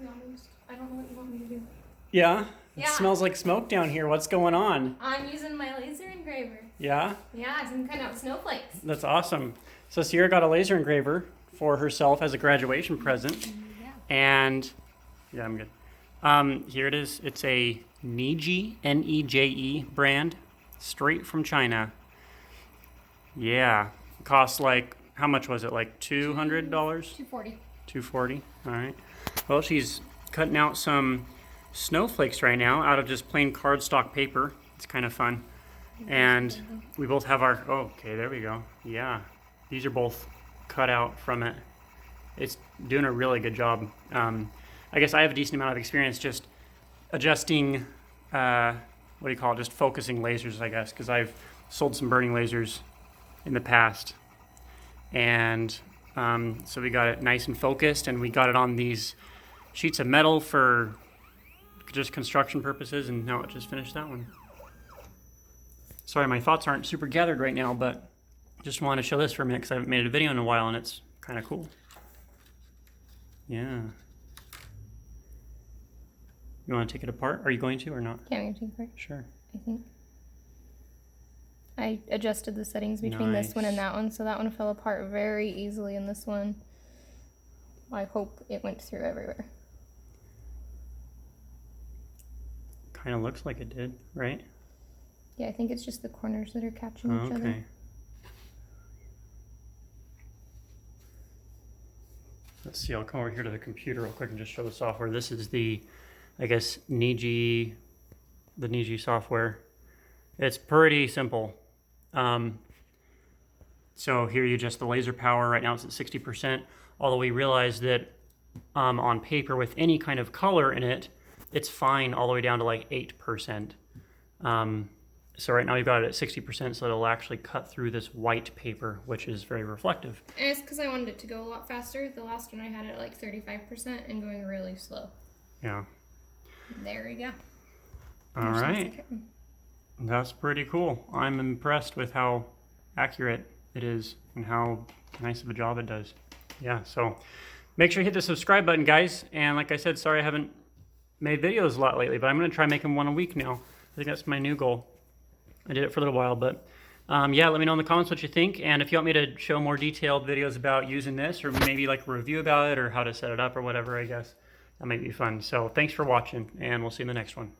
be honest. I don't know what you want me to do. Yeah? It Yeah. smells like smoke down here. What's going on? I'm using my laser engraver. Yeah? Yeah, I'm cutting out snowflakes. That's awesome. So Sierra got a laser engraver for herself as a graduation present. Yeah. And, yeah, I'm good. Here it is. It's a NEJE, N-E-J-E brand, straight from China. Yeah. Costs like, how much was it? Like $200? $240. $240. All right. Well, she's cutting out some snowflakes right now out of just plain cardstock paper. It's kind of fun. And we both have our, oh, okay, there we go. Yeah. These are both cut out from it. It's doing a really good job. I guess I have a decent amount of experience just adjusting, what do you call it, just focusing lasers, I guess, because I've sold some burning lasers in the past. And so we got it nice and focused, and we got it on these sheets of metal for just construction purposes, and now it just finished that one. Sorry, my thoughts aren't super gathered right now, but just wanted to show this for a minute because I haven't made a video in a while, and it's kind of cool. Yeah. You want to take it apart? Are you going to or not? Can we take it apart? Sure. I think. I adjusted the settings between this one and that one, so that one fell apart very easily, and this one, I hope it went through everywhere. Kind of looks like it did, right? Yeah, I think it's just the corners that are catching each other. Okay. Let's see, I'll come over here to the computer real quick and just show the software. This is the, I guess, NEJE, the NEJE software. It's pretty simple. So here you adjust the laser power. Right now it's at 60%, although we realize that on paper with any kind of color in it, it's fine all the way down to like 8%. So right now we've got it at 60%, so it'll actually cut through this white paper, which is very reflective. And it's because I wanted it to go a lot faster. The last one I had it at like 35% and going really slow. Yeah. There we go. All right. That's pretty cool. I'm impressed with how accurate it is and how nice of a job it does. Yeah, so make sure you hit the subscribe button, guys. And like I said, sorry I haven't made videos a lot lately, but I'm going to try making one a week now. I think that's my new goal. I did it for a little while, but yeah, let me know in the comments what you think. And if you want me to show more detailed videos about using this, or maybe like a review about it or how to set it up or whatever, I guess that might be fun. So thanks for watching, and we'll see you in the next one.